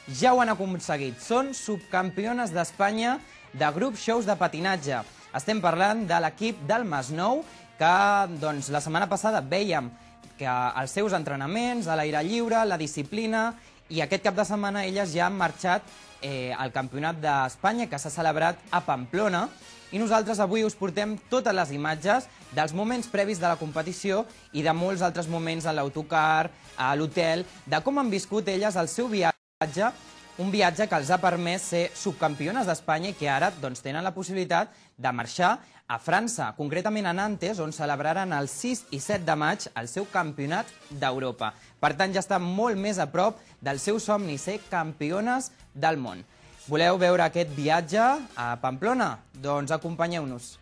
ja ho han aconseguit. Són subcampiones d'Espanya de grup shows de patinatge. Estem parlant de l'equip del Masnou, que la setmana passada vèiem que els seus entrenaments, a l'aire lliure, la disciplina, i aquest cap de setmana elles ja han marxat al Campionat d'Espanya, que s'ha celebrat a Pamplona, i nosaltres avui us portem totes les imatges dels moments previs de la competició i de molts altres moments a l'autocar, a l'hotel, de com han viscut elles el seu viatge, un viatge que els ha permès ser subcampiones d'Espanya i que ara tenen la possibilitat de marxar a França, concretament a Nantes, on celebraran el 6 i 7 de maig el seu campionat d'Europa. Per tant, ja està molt més a prop del seu somni, ser campiones del món. Voleu veure aquest viatge a Pamplona? Doncs acompanyeu-nos.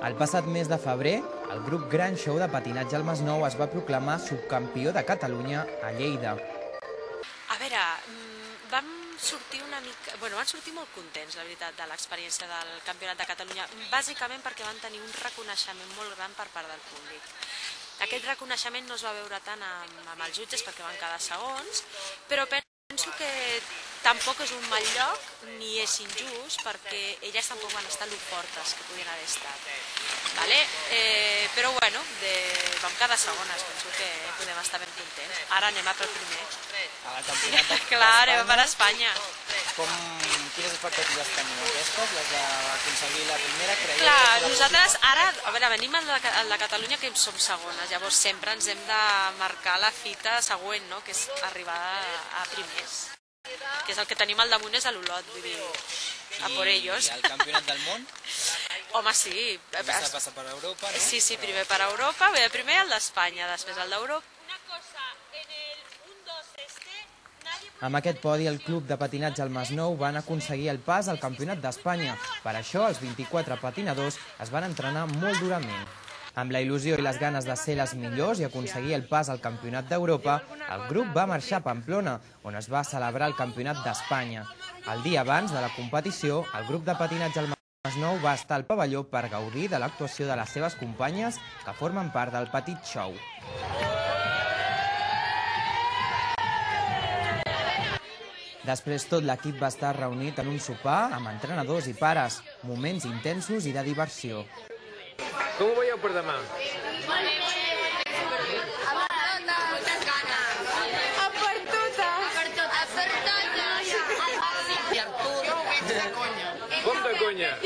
El passat mes de febrer, el grup Gran Show de patinatge al Masnou es va proclamar subcampió de Catalunya a Lleida. A veure, van sortir molt contents, la veritat, de l'experiència del Campionat de Catalunya, bàsicament perquè van tenir un reconeixement molt gran per part del públic. Aquest reconeixement no es va veure tant amb els jutges perquè van quedar segons, però penso que tampoc és un mal lloc ni és injust perquè elles tampoc van estar lo fortes que podien haver estat. Però bueno, vam quedar segones, penso que podem estar ben contents. Ara anem a pel primer. A la campionat d'Espanya? Clar, anem per Espanya. Quines expectatives teniu aquestes, les d'aconseguir la primera? Clar, nosaltres ara, venim al de Catalunya que som segones, llavors sempre ens hem de marcar la fita següent, que és arribar a primers. Que és el que tenim al damunt, és a l'Olot, vull dir, a por ellos. I el campionat del món? Home, sí. S'ha de passar per Europa, no? Sí, primer per Europa, primer el d'Espanya, després el d'Europa. Amb aquest podi, el club de patinatge al Masnou van aconseguir el pas al Campionat d'Espanya. Per això, els 24 patinadors es van entrenar molt durament. Amb la il·lusió i les ganes de ser les millors i aconseguir el pas al Campionat d'Europa, el grup va marxar a Pamplona, on es va celebrar el Campionat d'Espanya. El dia abans de la competició, el grup de patinatge al Masnou va estar al pavelló per gaudir de l'actuació de les seves companyes que formen part del petit show. Després tot l'equip va estar reunit en un sopar amb entrenadors i pares, moments intensos i de diversió. Com ho veieu per demà? Com de conya?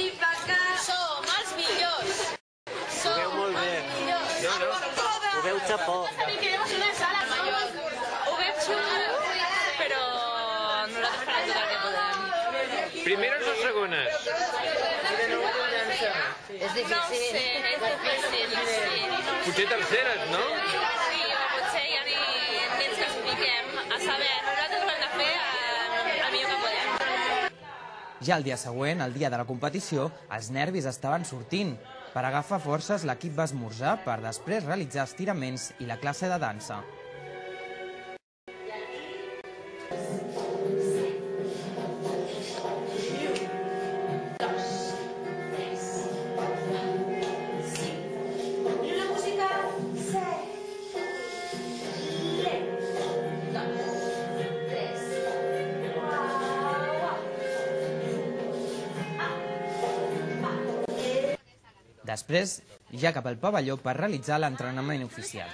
Som els millors. Ho veu molt bé. Ho veu xapó. Ho veu xulo, però nosaltres farem tot el que podem. Primeres o segones? És difícil. És difícil. Potser terceres, no? Sí, o potser ja ni ens classifiquem. A saber, nosaltres ho hem de fer el millor que podem. Ja el dia següent, el dia de la competició, els nervis estaven sortint. Per agafar forces, l'equip va esmorzar per després realitzar estiraments i la classe de dansa. Després, ja cap al pavelló per realitzar l'entrenament oficial.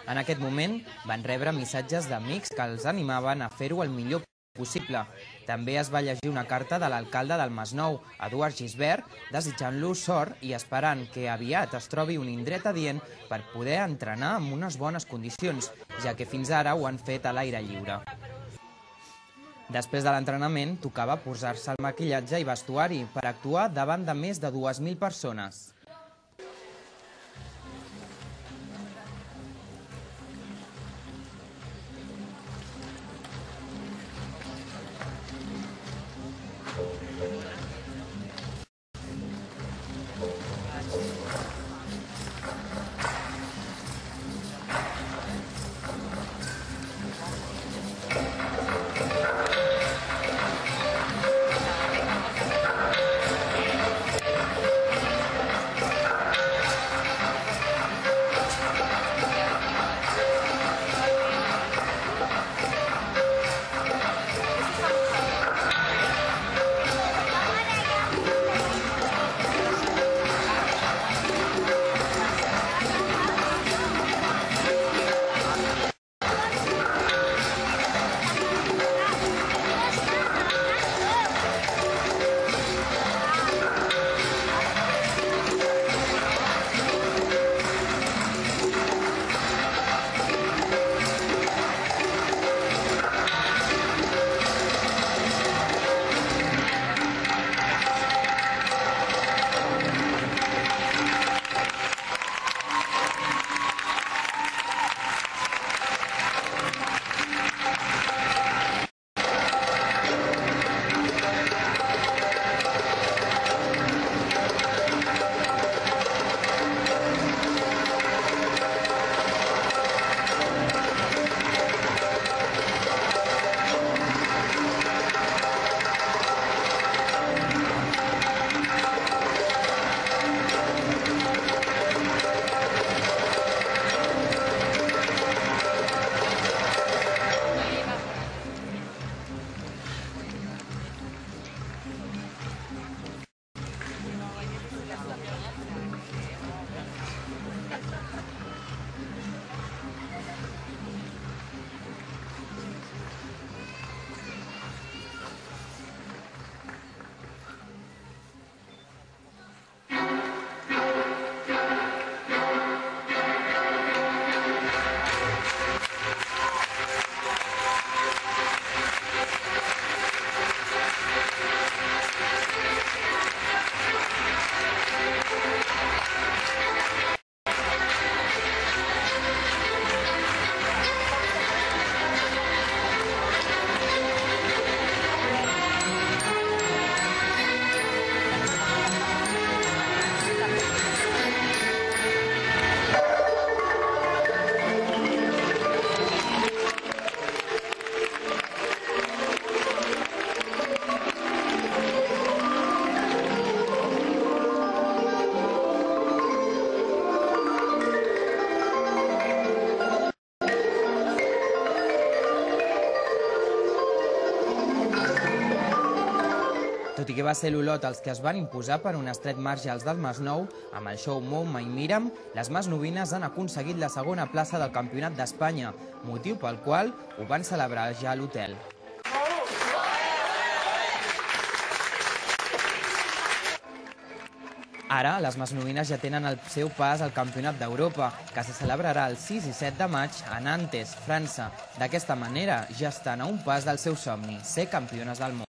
En aquest moment, van rebre missatges d'amics que els animaven a fer-ho el millor possible. També es va llegir una carta de l'alcalde del Masnou, Eduard Gisbert, desitjant-lo sort i esperant que aviat es trobi un indret adient per poder entrenar en unes bones condicions, ja que fins ara ho han fet a l'aire lliure. Després de l'entrenament, tocava posar-se el maquillatge i vestuari per actuar davant de més de 2.000 persones. Tot i que va ser l'Olot els que es van imposar per un estret marge als del Masnou, amb el show Mou-me i Mira'm, les masnovines han aconseguit la segona plaça del Campionat d'Espanya, motiu pel qual ho van celebrar ja a l'hotel. Ara, les masnovines ja tenen el seu pas al Campionat d'Europa, que se celebrarà el 6 i 7 de maig a Nantes, França. D'aquesta manera, ja estan a un pas del seu somni, ser campiones del món.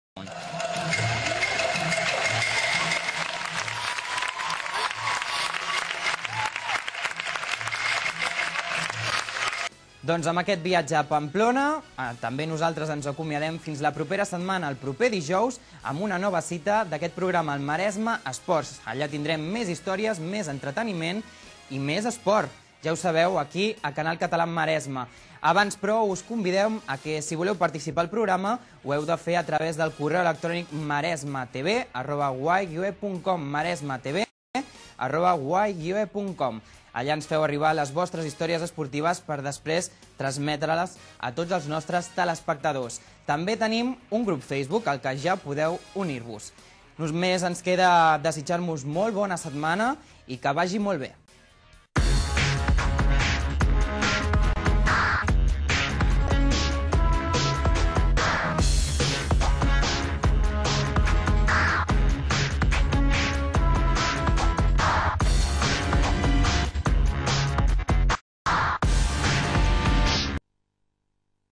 Doncs amb aquest viatge a Pamplona, també nosaltres ens acomiadem fins la propera setmana, el proper dijous, amb una nova cita d'aquest programa, el Maresme Esports. Allà tindrem més històries, més entreteniment i més esport. Ja ho sabeu, aquí a Canal Català Maresme. Abans, però, us convidem a que, si voleu participar al programa, ho heu de fer a través del correu electrònic maresmatv@guaigue.com, maresmatv@guaigue.com. Allà ens feu arribar les vostres històries esportives per després transmetre-les a tots els nostres telespectadors. També tenim un grup Facebook al que ja podeu unir-vos. Només ens queda desitjar-vos molt bona setmana i que vagi molt bé.